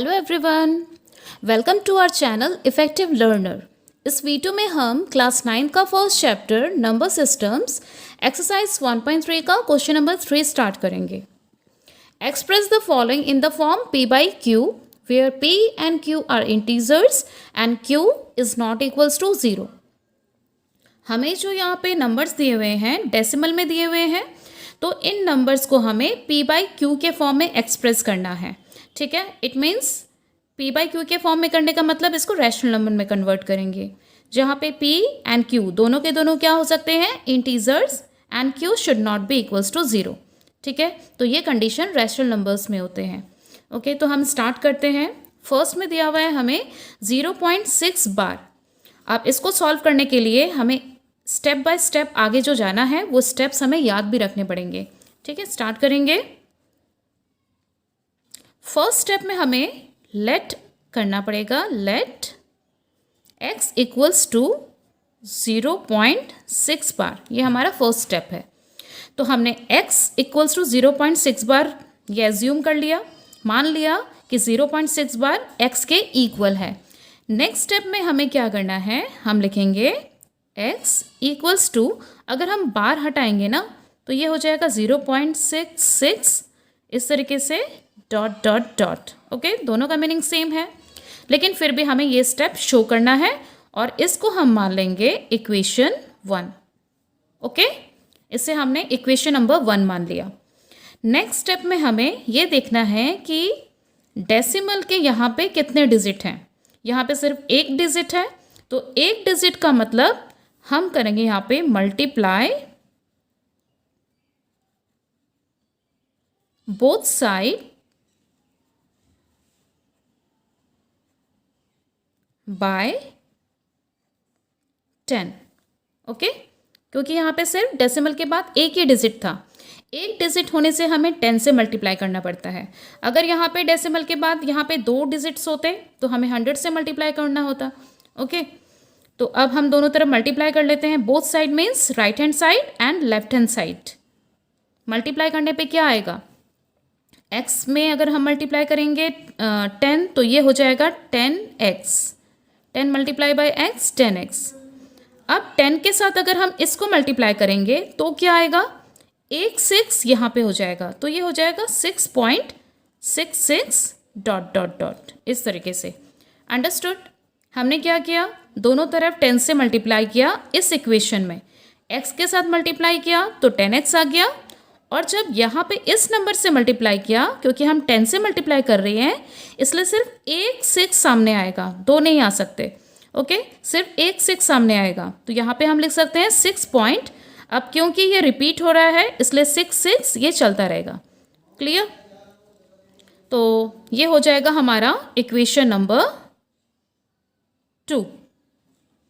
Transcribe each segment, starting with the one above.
Hello everyone, welcome to our channel effective learner. इस video में हम क्लास 9 का first chapter number systems exercise 1.3 का क्वेश्चन नंबर 3 स्टार्ट करेंगे। Express the following in the form p by q where p and q are integers and q is not equals to 0। हमें जो यहाँ पे numbers दिए हुए हैं डेसिमल में दिए हुए हैं, तो इन नंबर्स को हमें p by q के फॉर्म में एक्सप्रेस करना है। ठीक है, it means p by q के फॉर्म में करने का मतलब इसको रैशनल नंबर में कन्वर्ट करेंगे, जहाँ पे p एंड q दोनों के दोनों क्या हो सकते हैं, integers, and q should not be equals to 0। ठीक है, तो ये कंडीशन रैशनल नंबर्स में होते हैं। ओके, तो हम स्टार्ट करते हैं। फर्स्ट में दिया हुआ है हमें 0.6 बार। अब इसको सॉल्व करने के लिए हमें स्टेप बाय स्टेप आगे जो जाना है वो स्टेप्स हमें याद भी रखने पड़ेंगे। ठीक है, स्टार्ट करेंगे। फर्स्ट स्टेप में हमें लेट करना पड़ेगा, लेट x इक्वल्स टू 0.6 बार। ये हमारा फर्स्ट स्टेप है। तो हमने x इक्वल्स टू 0.6 बार ये एज्यूम कर लिया, मान लिया कि 0.6 बार x के इक्वल है। नेक्स्ट स्टेप में हमें क्या करना है, हम लिखेंगे x इक्वल्स टू, अगर हम बार हटाएंगे ना तो ये हो जाएगा 0.66, इस तरीके से डॉट डॉट डॉट। ओके, दोनों का मीनिंग सेम है, लेकिन फिर भी हमें ये स्टेप शो करना है और इसको हम मान लेंगे इक्वेशन 1। ओके, इसे हमने इक्वेशन नंबर 1 मान लिया। नेक्स्ट स्टेप में हमें ये देखना है कि डेसिमल के यहाँ पे कितने डिजिट हैं। यहाँ पे सिर्फ एक डिजिट है, तो एक डिजिट का मतलब हम करेंगे यहाँ पे multiply both side by 10। Okay, क्योंकि यहाँ पे सिर्फ डेसिमल के बाद एक ही डिजिट था, एक डिजिट होने से हमें 10 से मल्टीप्लाई करना पड़ता है। अगर यहाँ पे डेसिमल के बाद यहाँ पे 2 डिजिट्स होते तो हमें 100 से मल्टीप्लाई करना होता। ओके, तो अब हम दोनों तरफ मल्टीप्लाई कर लेते हैं। Both side means right hand side and left hand side. Multiply करने पे क्या आएगा, x में अगर हम मल्टीप्लाई करेंगे 10 तो ये हो जाएगा 10x, 10 multiply by x 10x। अब 10 के साथ अगर हम इसको मल्टीप्लाई करेंगे तो क्या आएगा, एक 6 यहाँ पे हो जाएगा, तो ये हो जाएगा 6.66 डॉट डॉट डॉट, इस तरीके से। अंडरस्टूड? हमने क्या किया, दोनों तरफ 10 से मल्टीप्लाई किया इस इक्वेशन में, x के साथ मल्टीप्लाई किया तो 10x आ गया, और जब यहाँ पे इस नंबर से मल्टीप्लाई किया, क्योंकि हम 10 से मल्टीप्लाई कर रहे हैं इसलिए सिर्फ एक 6 सामने आएगा, 2 नहीं आ सकते। ओके, सिर्फ एक 6 सामने आएगा, तो यहाँ पे हम लिख सकते हैं 6 पॉइंट। अब क्योंकि ये रिपीट हो रहा है इसलिए 6 ये चलता रहेगा। क्लियर? तो ये हो जाएगा हमारा equation number 2।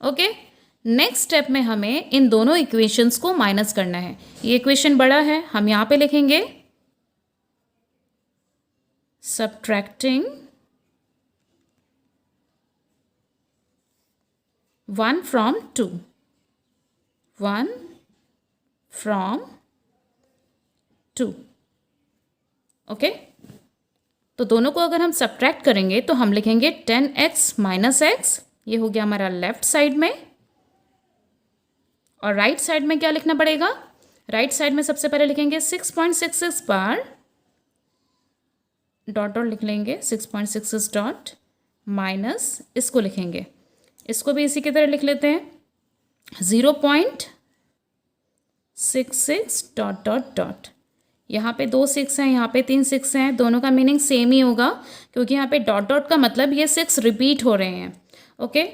Okay, next step में हमें इन दोनों इक्वेशंस को माइनस करना है। ये इक्वेशन बड़ा है, हम यहाँ पे लिखेंगे सब्ट्रैक्टिंग 1 from 2, 1 from 2। ओके, तो दोनों को अगर हम सब्ट्रैक्ट करेंगे तो हम लिखेंगे 10x माइनस x, ये हो गया हमारा लेफ्ट साइड में। और राइट साइड में क्या लिखना पड़ेगा, राइट साइड में सबसे पहले लिखेंगे 6.66 बार, डॉट डॉट लिख लेंगे 6.66 डॉट, माइनस इसको लिखेंगे, इसको भी इसी की तरह लिख लेते हैं 0.66 डॉट डॉट डॉट। यहाँ पे 2 6 हैं, यहाँ पे 3 6 हैं, दोनों का मीनिंग सेम ही होगा, क्योंकि यहाँ पे डॉट डॉट का मतलब ये 6 रिपीट हो रहे हैं। ओके,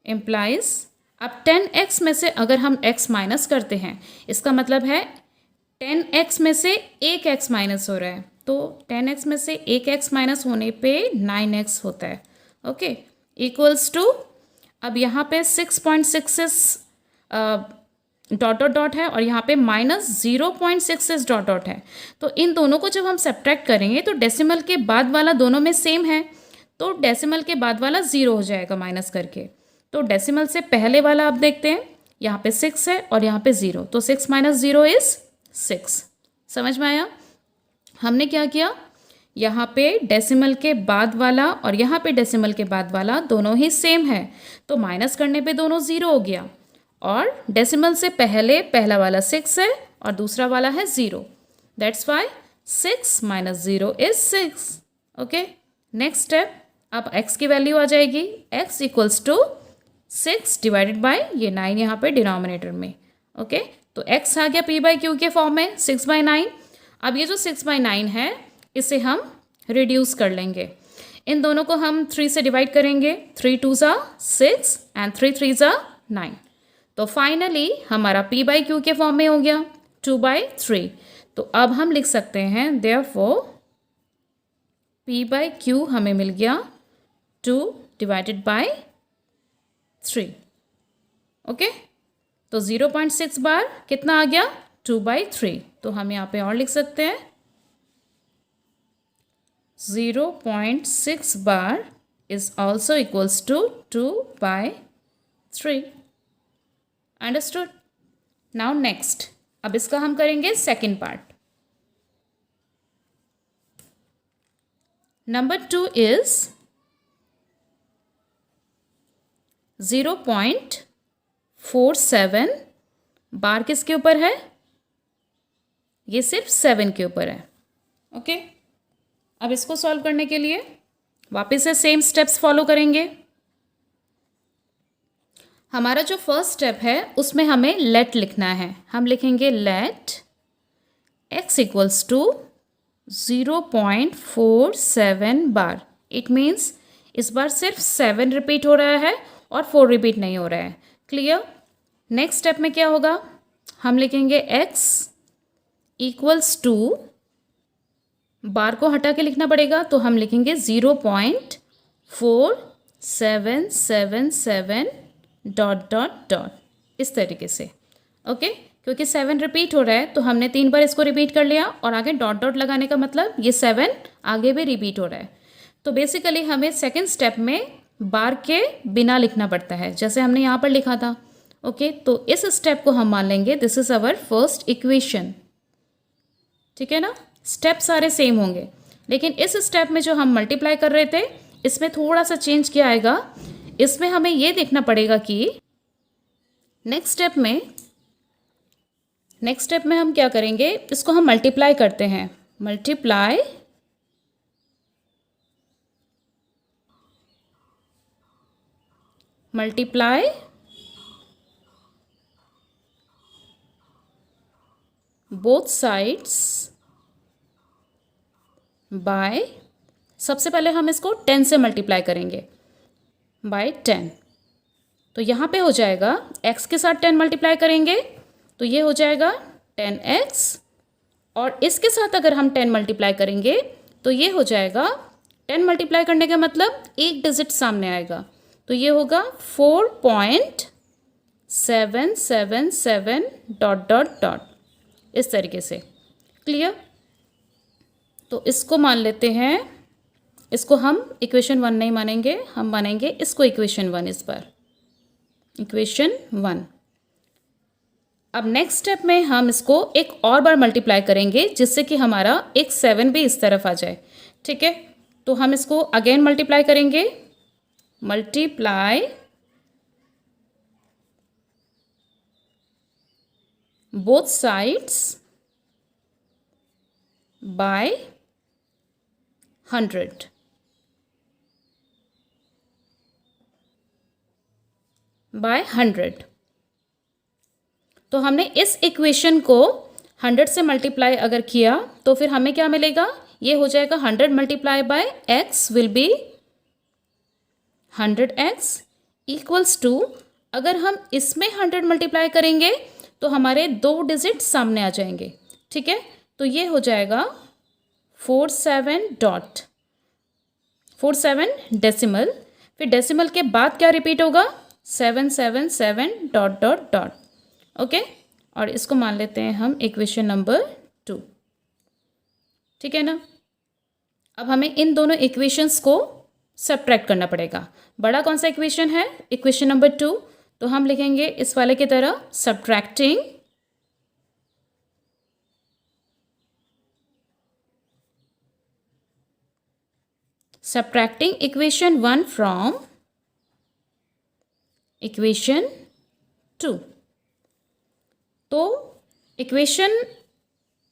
इम्प्लाइज, अब 10x में से अगर हम x माइनस करते हैं, इसका मतलब है 10x में से एक x माइनस हो रहा है, तो 10x में से एक x माइनस होने पे 9x होता है। ओके, इक्वल्स टू, अब यहाँ पे 6.66 डॉट डॉट डॉट है और यहाँ पे माइनस 0.66 डॉट डॉट है। तो इन दोनों को जब हम सब्ट्रैक्ट करेंगे तो डेसिमल के बाद वाला दोनों में सेम है, तो डेसिमल के बाद वाला 0 हो जाएगा माइनस करके। तो डेसिमल से पहले वाला आप देखते हैं, यहाँ पे 6 है और यहाँ पे 0, तो 6 माइनस 0 इज 6। समझ में आया? हमने क्या किया यहाँ पे डेसिमल के बाद वाला और यहाँ पे डेसिमल के बाद वाला दोनों ही सेम है, तो माइनस करने पे दोनों ज़ीरो हो गया। और डेसिमल से पहले पहला वाला 6 है और दूसरा वाला है 0, that's why 6 minus 0 is 6। Okay, next step, अब x की वैल्यू आ जाएगी, x equals to 6 divided by ये 9 यहाँ पे डिनोमिनेटर में। ओके, तो x आ गया p बाई क्यू के फॉर्म में 6/9। अब ये जो 6/9 है इसे हम रिड्यूस कर लेंगे, इन दोनों को हम 3 से डिवाइड करेंगे, 3 2 ज़ा 6 एंड 3 3 ज़ा 9। तो फाइनली हमारा p बाई क्यू के फॉर्म में हो गया 2/3। तो अब हम लिख सकते हैं देयरफॉर p बाई क्यू हमें मिल गया 2 डिवाइडेड बाय 3। ओके, तो 0.6 बार कितना आ गया 2/3। तो हम यहाँ पे और लिख सकते हैं 0.6 bar is also equals to 2/3। Understood. Now next, अब इसका हम करेंगे second part. Number 2 is 0.47 bar किसके ऊपर है, ये सिर्फ 7 के ऊपर है। ओके, अब इसको सॉल्व करने के लिए वापस से सेम स्टेप्स फॉलो करेंगे। हमारा जो फर्स्ट स्टेप है उसमें हमें लेट लिखना है, हम लिखेंगे let x equals to 0.47 bar. It means इस बार सिर्फ 7 रिपीट हो रहा है और 4 रिपीट नहीं हो रहा है। क्लियर। नेक्स्ट स्टेप में क्या होगा, हम लिखेंगे x इक्वल्स टू, बार को हटा के लिखना पड़ेगा, तो हम लिखेंगे 0.4777 डॉट डॉट डॉट, इस तरीके से। ओके, क्योंकि 7 रिपीट हो रहा है तो हमने 3 बार इसको रिपीट कर लिया और आगे डॉट डॉट लगाने का मतलब ये 7 आगे भी रिपीट हो रहा है। तो बेसिकली हमें सेकेंड स्टेप में बार के बिना लिखना पड़ता है, जैसे हमने यहाँ पर लिखा था। ओके, तो इस स्टेप को हम मान लेंगे this is our first equation. ठीक है ना, स्टेप सारे सेम होंगे, लेकिन इस स्टेप में जो हम मल्टीप्लाई कर रहे थे इसमें थोड़ा सा चेंज क्या आएगा, इसमें हमें ये देखना पड़ेगा कि नेक्स्ट स्टेप में हम क्या करेंगे, इसको हम मल्टीप्लाई करते हैं, मल्टीप्लाई बोथ साइड्स बाय, सबसे पहले हम इसको 10 से मल्टीप्लाई करेंगे बाय 10। तो यहाँ पे हो जाएगा x के साथ 10 मल्टीप्लाई करेंगे तो ये हो जाएगा 10x, और इसके साथ अगर हम 10 मल्टीप्लाई करेंगे तो ये हो जाएगा, 10 मल्टीप्लाई करने का मतलब एक डिजिट सामने आएगा, तो ये होगा 4.777 डॉट डॉट डॉट, इस तरीके से। क्लियर। तो इसको मान लेते हैं, इसको हम इक्वेशन 1 नहीं मानेंगे, हम मानेंगे इसको इक्वेशन 1 इस बार, इक्वेशन 1। अब नेक्स्ट स्टेप में हम इसको एक और बार मल्टीप्लाई करेंगे जिससे कि हमारा एक 7 भी इस तरफ आ जाए। ठीक है, तो हम इसको अगेन मल्टीप्लाई करेंगे, multiply both sides by 100। By 100। तो हमने इस इक्वेशन को 100 से मल्टीप्लाई अगर किया तो फिर हमें क्या मिलेगा, ये हो जाएगा 100 multiply by x will be 100x equals to, अगर हम इसमें 100 मल्टीप्लाई करेंगे तो हमारे 2 डिजिट सामने आ जाएंगे। ठीक है, तो ये हो जाएगा 47 डेसिमल, फिर डेसिमल के बाद क्या रिपीट होगा, 777 डॉट डॉट डॉट। ओके, और इसको मान लेते हैं हम इक्वेशन नंबर 2। ठीक है ना। अब हमें इन दोनों इक्वेशंस को सब्ट्रैक्ट करना पड़ेगा। बड़ा कौन सा इक्वेशन है, इक्वेशन नंबर 2, तो हम लिखेंगे इस वाले की तरह subtracting subtracting equation 1 from equation 2। तो इक्वेशन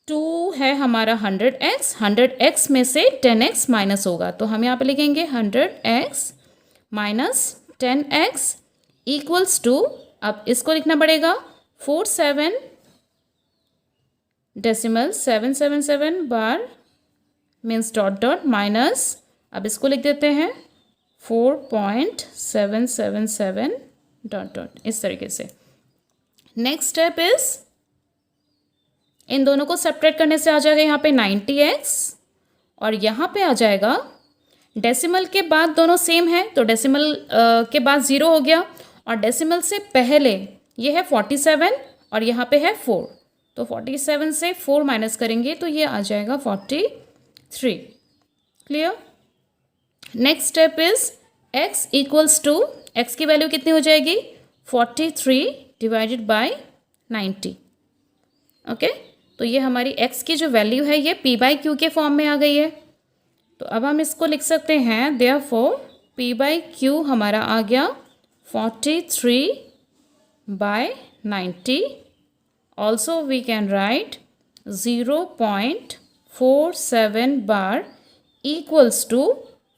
2 है हमारा 100x, 100x में से 10x माइनस होगा, तो हम यहाँ पे लिखेंगे 100x minus 10x equals to, अब इसको लिखना पड़ेगा 47.777 बार मीन्स डॉट डॉट माइनस, अब इसको लिख देते हैं 4.777 डॉट डॉट, इस तरीके से। नेक्स्ट स्टेप इज, इन दोनों को सेपरेट करने से आ जाएगा यहाँ पे 90x और यहाँ पे आ जाएगा, डेसिमल के बाद दोनों सेम है तो डेसिमल के बाद 0 हो गया, और डेसिमल से पहले ये है 47 और यहाँ पे है 4, तो 47 से 4 माइनस करेंगे तो ये आ जाएगा 43। Clear. Next step is x equals to, x की वैल्यू कितनी हो जाएगी 43 डिवाइडेड बाय 90। ओके, तो ये हमारी x की जो वैल्यू है ये p/q के फॉर्म में आ गई है, तो अब हम इसको लिख सकते हैं देयरफॉर p/q हमारा आ गया 43/90। Also we can write 0.47 bar equals to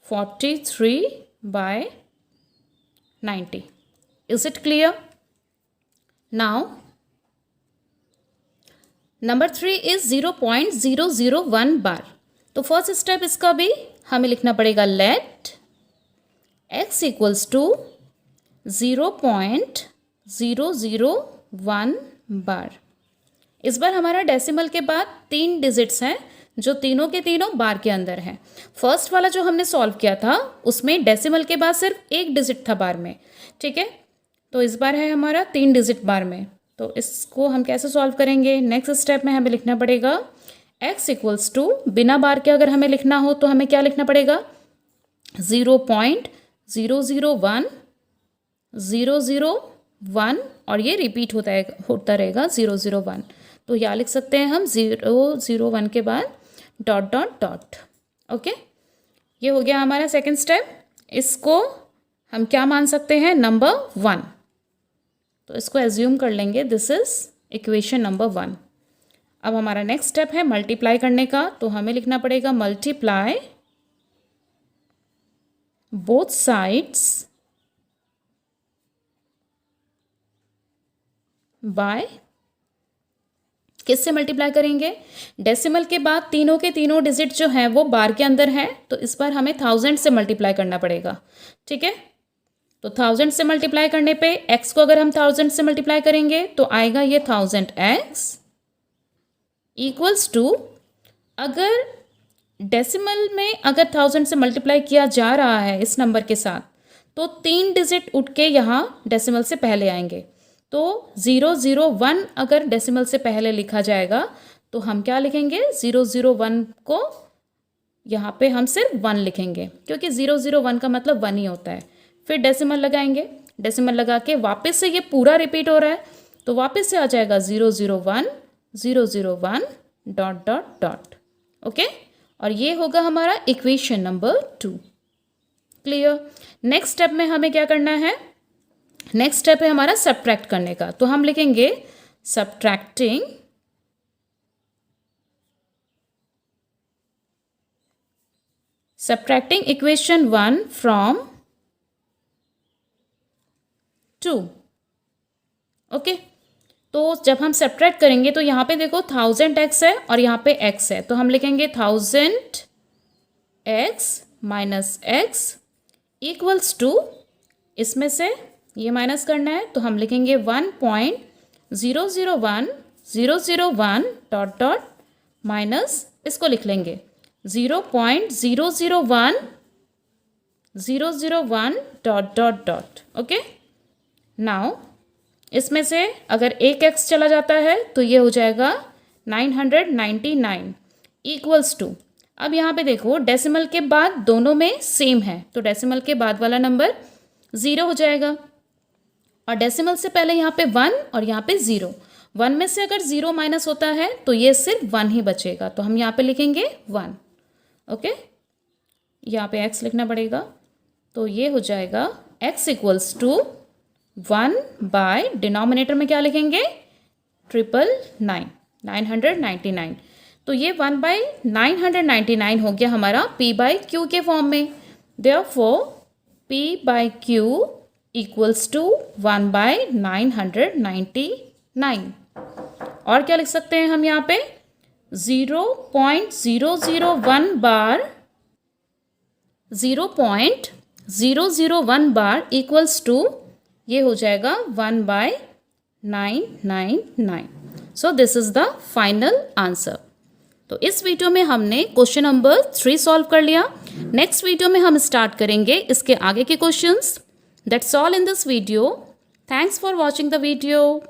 43/90। Is it clear? Now number 3 is 0.001 bar. तो फर्स्ट स्टेप इसका भी हमें लिखना पड़ेगा, let x equals to 0.001 bar. इस बार हमारा डेसिमल के बाद 3 डिजिट्स हैं जो तीनों के तीनों बार के अंदर हैं। फर्स्ट वाला जो हमने सॉल्व किया था उसमें डेसिमल के बाद सिर्फ 1 डिजिट था बार में, ठीक है। तो इस बार है हमारा 3 डिजिट बार में, तो इसको हम कैसे सॉल्व करेंगे? नेक्स्ट स्टेप में हमें लिखना पड़ेगा x इक्वल्स टू, बिना बार के अगर हमें लिखना हो तो हमें क्या लिखना पड़ेगा 0.001 और ये रिपीट होता रहेगा 001, तो यहाँ लिख सकते हैं हम 001 के बाद डॉट डॉट डॉट। ओके, ये हो गया हमारा सेकंड स्टेप। इसको हम क्या मान सकते हैं, नंबर 1, तो इसको एज्यूम कर लेंगे दिस इज इक्वेशन नंबर 1। अब हमारा नेक्स्ट स्टेप है मल्टीप्लाई करने का, तो हमें लिखना पड़ेगा मल्टीप्लाई बोथ साइड्स बाय, किससे मल्टीप्लाई करेंगे? डेसिमल के बाद तीनों के तीनों डिजिट जो हैं वो बार के अंदर हैं, तो इस बार हमें 1000 से मल्टीप्लाई करना पड़ेगा, ठीक है। तो 1000 से मल्टीप्लाई करने पे x को अगर हम 1000 से मल्टीप्लाई करेंगे तो आएगा ये 1000x इक्वल्स टू, अगर डेसिमल में अगर 1000 से मल्टीप्लाई किया जा रहा है इस नंबर के साथ तो 3 डिजिट उठ के यहाँ डेसिमल से पहले आएंगे, तो 001 अगर डेसिमल से पहले लिखा जाएगा तो हम क्या लिखेंगे 001 को यहाँ पे हम सिर्फ 1 लिखेंगे, क्योंकि 001 का मतलब 1 ही होता है। फिर डेसिमल लगाएंगे, डेसिमल लगा के वापस से ये पूरा रिपीट हो रहा है, तो वापस से आ जाएगा 001 डॉट डॉट डॉट। ओके, और ये होगा हमारा equation number 2। Clear. Next step में हमें क्या करना है, नेक्स्ट स्टेप है हमारा सब्ट्रैक्ट करने का, तो हम लिखेंगे सब्ट्रैक्टिंग इक्वेशन 1 फ्रॉम 2। ओके, तो जब हम सब्ट्रैक्ट करेंगे तो यहाँ पे देखो 1000x है और यहाँ पे x है, तो हम लिखेंगे 1000x minus x equals to, इसमें से ये माइनस करना है तो हम लिखेंगे 1.001 डॉट डॉट माइनस, इसको लिख लेंगे 0.001 dot dot dot. Okay, now इसमें से अगर एक x चला जाता है तो ये हो जाएगा 999 इक्वल्स टू, अब यहाँ पे देखो डेसिमल के बाद दोनों में सेम है, तो डेसिमल के बाद वाला नंबर 0 हो जाएगा, और डेसिमल से पहले यहाँ पे 1 और यहाँ पे 0, 1 में से अगर 0 माइनस होता है तो ये सिर्फ 1 ही बचेगा, तो हम यहाँ पे लिखेंगे 1। ओके, यहाँ पे x लिखना पड़ेगा, तो ये हो जाएगा x equals to 1 by denominator में क्या लिखेंगे 999, तो ये 1 बाय 999 हो गया हमारा p बाई क्यू के फॉर्म में। Therefore p by Q equals to 1 by 999। और क्या लिख सकते हैं हम यहाँ पे 0.001 बार 0.001 बार इक्वल्स टू ये हो जाएगा 1 by 999। So this is the final answer. तो इस वीडियो में हमने क्वेश्चन नंबर 3 सॉल्व कर लिया। नेक्स्ट वीडियो में हम स्टार्ट करेंगे इसके आगे के questions. That's all in this video. Thanks for watching the video.